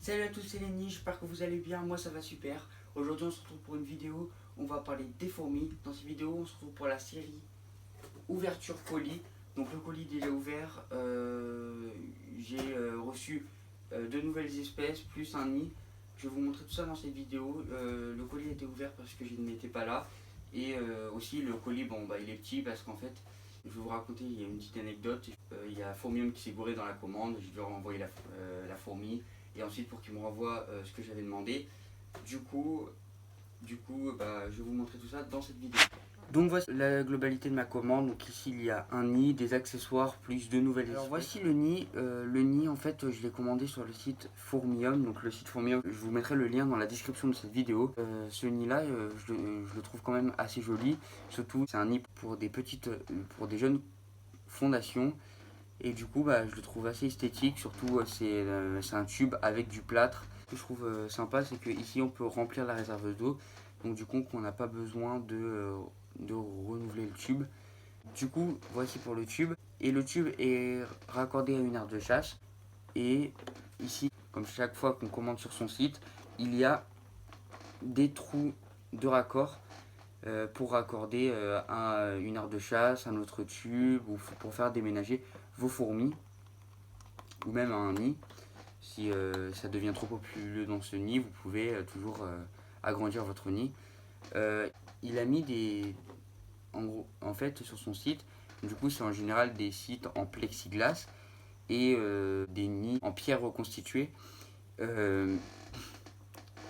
Salut à tous, c'est Lenny, j'espère que vous allez bien, moi ça va super. Aujourd'hui on se retrouve pour une vidéo, on va parler des fourmis. Dans cette vidéo on se retrouve pour la série ouverture colis. Donc le colis déjà ouvert, j'ai reçu deux nouvelles espèces plus un nid. Je vais vous montrer tout ça dans cette vidéo. Le colis a été ouvert parce que je n'étais pas là. Et aussi le colis, bon bah il est petit parce qu'en fait, je vais vous raconter, il y a une petite anecdote. Il y a Fourmium qui s'est gouré dans la commande, je dois renvoyer la fourmi. Et ensuite pour qu'il me renvoie ce que j'avais demandé. Du coup, bah, je vais vous montrer tout ça dans cette vidéo. Donc voici la globalité de ma commande. Donc ici il y a un nid, des accessoires, plus deux nouvelles espèces. Alors voici le nid. Le nid en fait je l'ai commandé sur le site Fourmium. Donc le site Fourmium, je vous mettrai le lien dans la description de cette vidéo. Ce nid là, je le trouve quand même assez joli. Surtout c'est un nid pour des petites, pour des jeunes fondations. Et du coup bah, je le trouve assez esthétique. Surtout c'est un tube avec du plâtre. Ce que je trouve sympa c'est qu'ici on peut remplir la réserve d'eau. Donc du coup on n'a pas besoin de renouveler le tube. Du coup, voici pour le tube. Et le tube est raccordé à une aire de chasse. Et ici, comme chaque fois qu'on commande sur son site, il y a des trous de raccord pour raccorder une aire de chasse, un autre tube, ou pour faire déménager vos fourmis, ou même un nid. Si ça devient trop populeux dans ce nid, vous pouvez toujours agrandir votre nid. Il a mis en fait, sur son site, du coup, c'est en général des sites en plexiglas et des nids en pierre reconstituée. Euh,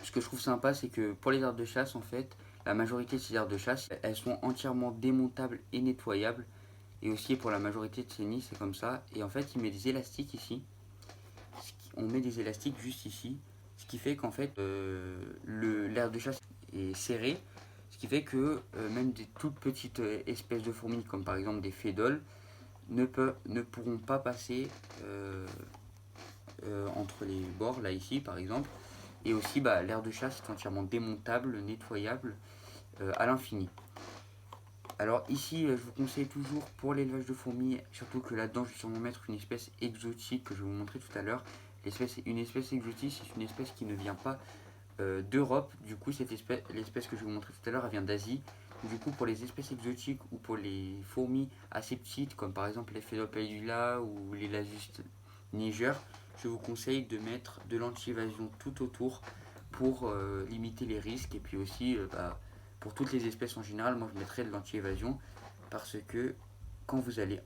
ce que je trouve sympa, c'est que pour les aires de chasse, en fait, la majorité de ces aires de chasse, elles sont entièrement démontables et nettoyables. Et aussi pour la majorité de ces nids, c'est comme ça. Et en fait, il met des élastiques ici. On met des élastiques juste ici. Ce qui fait qu'en fait, l'aire de chasse est serrée. Ce qui fait que même des toutes petites espèces de fourmis, comme par exemple des fédoles, ne pourront pas passer entre les bords, là ici par exemple. Et aussi, bah, l'aire de chasse est entièrement démontable, nettoyable à l'infini. Alors ici, je vous conseille toujours pour l'élevage de fourmis, surtout que là-dedans, je vais sûrement mettre une espèce exotique que je vais vous montrer tout à l'heure. Une espèce exotique, c'est une espèce qui ne vient pas d'Europe. Du coup, l'espèce que je vais vous montrer tout à l'heure, elle vient d'Asie. Du coup, pour les espèces exotiques ou pour les fourmis assez petites, comme par exemple les Phelopelula ou les Lasus niger, je vous conseille de mettre de l'anti-évasion tout autour pour limiter les risques. Et puis aussi, bah, pour toutes les espèces en général, moi je mettrais de l'anti-évasion parce que quand vous allez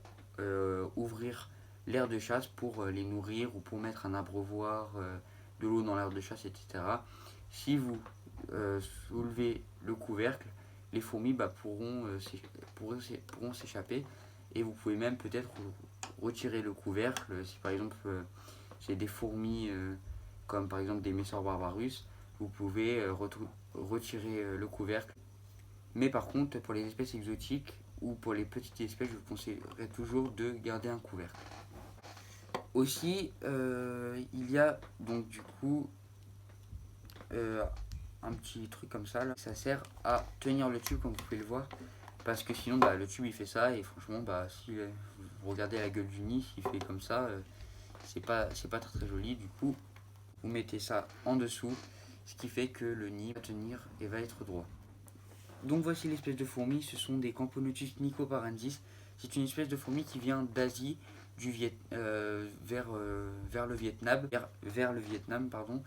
ouvrir l'aire de chasse pour les nourrir ou pour mettre un abreuvoir, de l'eau dans l'aire de chasse, etc., si vous soulevez le couvercle, les fourmis bah, pourront s'échapper et vous pouvez même peut-être retirer le couvercle. Si par exemple c'est des fourmis comme par exemple des Messor barbarus, vous pouvez retirer le couvercle. Mais par contre, pour les espèces exotiques ou pour les petites espèces, je vous conseillerais toujours de garder un couvercle. Aussi, il y a donc du coup un petit truc comme ça là. Ça sert à tenir le tube comme vous pouvez le voir. Parce que sinon bah, le tube il fait ça et franchement bah, si vous regardez la gueule du nid, s'il fait comme ça, c'est pas très très joli. Du coup vous mettez ça en dessous, ce qui fait que le nid va tenir et va être droit. Donc voici l'espèce de fourmi, ce sont des Camponotus nicoparendis. C'est une espèce de fourmi qui vient d'Asie, vers le Vietnam, vers le Vietnam pardon.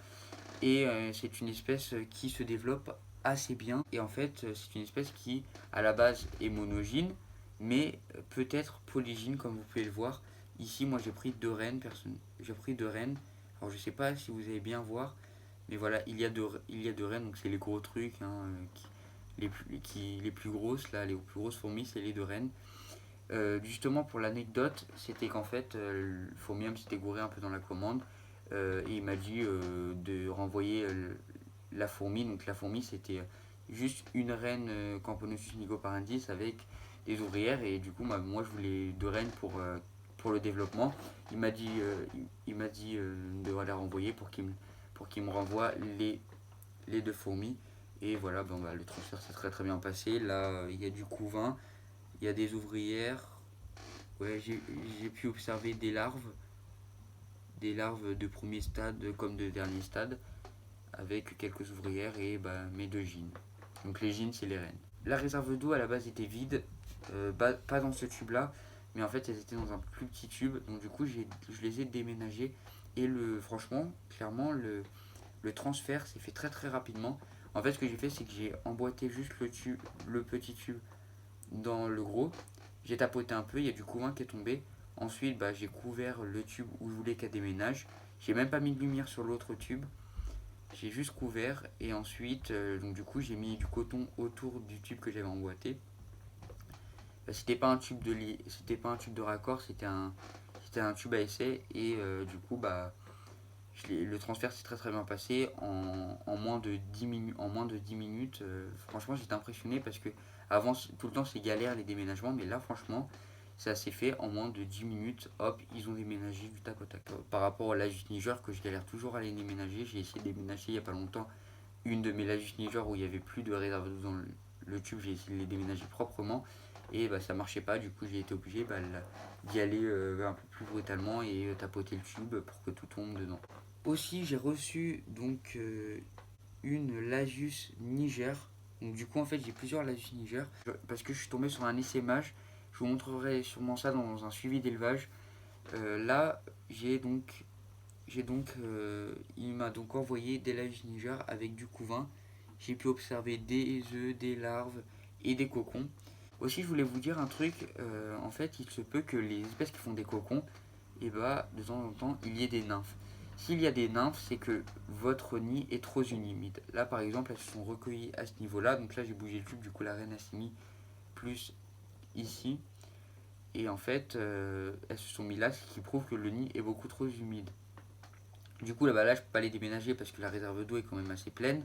Et c'est une espèce qui se développe assez bien. Et en fait, c'est une espèce qui, à la base, est monogyne, mais peut être polygyne, comme vous pouvez le voir. Ici, moi, j'ai pris deux reines. J'ai pris deux reines. Alors, je sais pas si vous allez bien voir, mais voilà, il y a deux reines. Donc, c'est les gros trucs, hein, les plus grosses, là, les plus grosses fourmis, c'est les deux reines. Justement, pour l'anecdote, c'était qu'en fait, le Fourmium s'était gouré un peu dans la commande. Et il m'a dit de renvoyer la fourmi. Donc la fourmi c'était juste une reine Camponosus nicoparendis avec des ouvrières. Et du coup moi je voulais deux reines pour le développement. Il m'a dit de la renvoyer pour qu'il me renvoie les deux fourmis. Et voilà, bon, bah, le transfert s'est très très bien passé. Là il y a du couvain, il y a des ouvrières. Ouais, j'ai pu observer des larves des larves de premier stade comme de dernier stade, avec quelques ouvrières et mes 2 gînes. Donc les gînes, c'est les reines. La réserve d'eau à la base était vide, pas dans ce tube là, mais en fait elles étaient dans un plus petit tube, donc du coup je les ai déménagées et franchement, clairement, le transfert s'est fait très très rapidement. En fait, ce que j'ai fait, c'est que j'ai emboîté juste le petit tube dans le gros, j'ai tapoté un peu, il y a du couvain qui est tombé. Ensuite, j'ai couvert le tube où je voulais qu'elle déménage. J'ai même pas mis de lumière sur l'autre tube. J'ai juste couvert et ensuite, donc du coup, j'ai mis du coton autour du tube que j'avais emboîté. C'était pas un tube c'était pas un tube de raccord, c'était un tube à essai et du coup, le transfert s'est très très bien passé en moins de 10 minutes. Franchement, j'étais impressionné parce que avant, tout le temps, c'est galère les déménagements, mais là, franchement, ça s'est fait en moins de 10 minutes. Hop, ils ont déménagé du tac au tac. Par rapport à l'Ajus Niger, que je galère toujours à les déménager, j'ai essayé de déménager il n'y a pas longtemps une de mes Lajus Niger où il n'y avait plus de réserve d'eau dans le tube. J'ai essayé de les déménager proprement et ça marchait pas. Du coup, j'ai été obligé d'y aller un peu plus brutalement et tapoter le tube pour que tout tombe dedans. Aussi, j'ai reçu donc une Lajus Niger. Donc du coup, en fait, j'ai plusieurs Lajus Niger parce que je suis tombé sur un essaimage. Je vous montrerai sûrement ça dans un suivi d'élevage. Là, il m'a donc envoyé des Lajus Niger avec du couvain. J'ai pu observer des œufs, des larves et des cocons. Aussi, je voulais vous dire un truc. En fait, il se peut que les espèces qui font des cocons, de temps en temps, il y ait des nymphes. S'il y a des nymphes, c'est que votre nid est trop humide. Là, par exemple, elles se sont recueillies à ce niveau-là. Donc là, j'ai bougé le tube, du coup, la reine a s'est mis plus ici. Et en fait, elles se sont mis là, ce qui prouve que le nid est beaucoup trop humide. Du coup, là, je peux pas les déménager parce que la réserve d'eau est quand même assez pleine.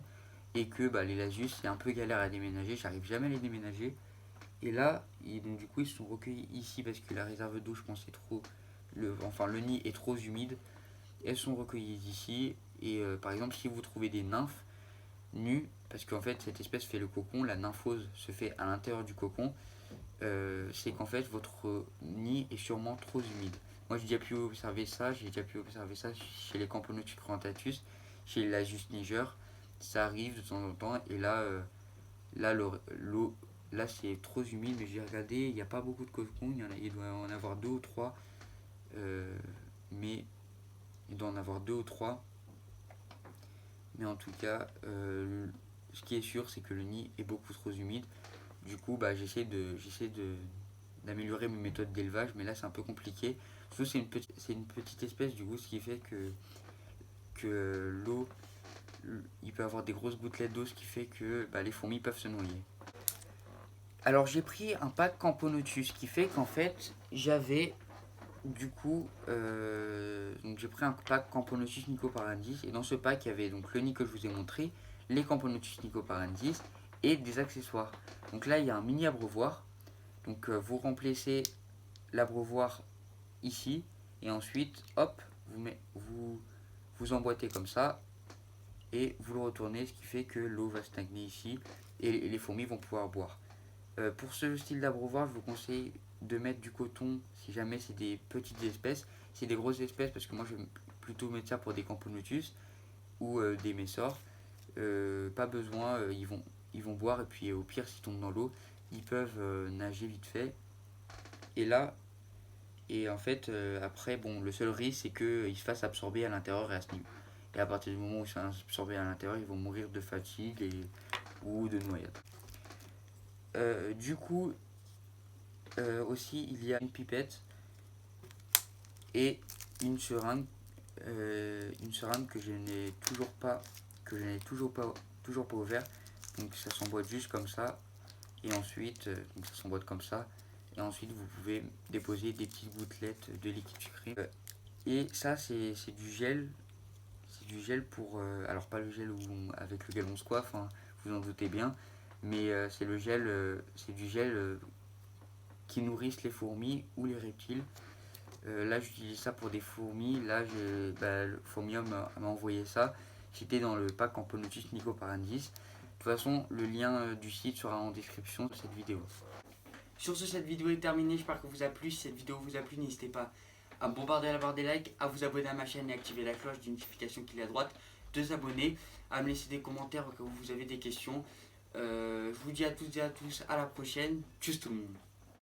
Et que les Lajus, c'est un peu galère à déménager. J'arrive jamais à les déménager. Et là, donc, du coup, ils se sont recueillis ici parce que la réserve d'eau, je pense, est trop. Le nid est trop humide. Elles sont recueillies ici. Et par exemple, si vous trouvez des nymphes nues, parce qu'en fait, cette espèce fait le cocon, la nymphose se fait à l'intérieur du cocon, c'est qu'en fait, votre nid est sûrement trop humide. Moi, j'ai déjà pu observer ça. Chez les Camponotus crentatus, chez les Lajus niger. Ça arrive de temps en temps. Et là, l'eau. Là, c'est trop humide, mais j'ai regardé, il n'y a pas beaucoup de cocons, il doit en avoir 2 ou 3. Mais il doit en avoir 2 ou 3. Mais en tout cas, ce qui est sûr, c'est que le nid est beaucoup trop humide. Du coup, j'essaie d'améliorer mes méthodes d'élevage, mais là, c'est un peu compliqué. Surtout, c'est une petite espèce, du coup, ce qui fait que l'eau, il peut avoir des grosses gouttelettes d'eau, ce qui fait que les fourmis peuvent se noyer. Alors j'ai pris un pack Camponotus, qui fait qu'en fait j'avais du coup donc j'ai pris un pack Camponotus nicoparandis et dans ce pack il y avait donc le nid que je vous ai montré, les Camponotus nicoparandis et des accessoires. Donc là il y a un mini abreuvoir, donc vous l'abreuvoir ici et ensuite hop vous emboîtez comme ça et vous le retournez, ce qui fait que l'eau va stagner ici et les fourmis vont pouvoir boire. Pour ce style d'abreuvoir, je vous conseille de mettre du coton si jamais c'est des petites espèces. C'est des grosses espèces parce que moi je vais plutôt mettre ça pour des Camponotus ou des Messors. Pas besoin, ils vont boire et puis au pire s'ils tombent dans l'eau, ils peuvent nager vite fait. Et en fait après le seul risque c'est qu'ils se fassent absorber à l'intérieur et à ce niveau. Et à partir du moment où ils sont absorbés à l'intérieur, ils vont mourir de fatigue ou de noyade. Du coup, aussi il y a une pipette et une seringue que je n'ai toujours pas ouvert. Donc ça s'emboîte juste comme ça et ensuite donc ça s'emboîte comme ça et ensuite vous pouvez déposer des petites gouttelettes de liquide sucré. Et ça c'est du gel pour alors pas le gel avec lequel on se coiffe, hein, vous en doutez bien, mais c'est du gel qui nourrissent les fourmis ou les reptiles. Là j'utilise ça pour des fourmis. Là le Fourmium m'a envoyé ça. J'étais dans le pack Camponotus nicoparandis. De toute façon, le lien du site sera en description de cette vidéo. Sur ce, cette vidéo est terminée. J'espère que vous a plu. Si cette vidéo vous a plu, n'hésitez pas à bombarder la barre des likes, à vous abonner à ma chaîne et activer la cloche de notification qui est à droite, de s'abonner, à me laisser des commentaires au cas où vous avez des questions. Je vous dis à toutes et à tous à la prochaine. Tchuss tout le monde.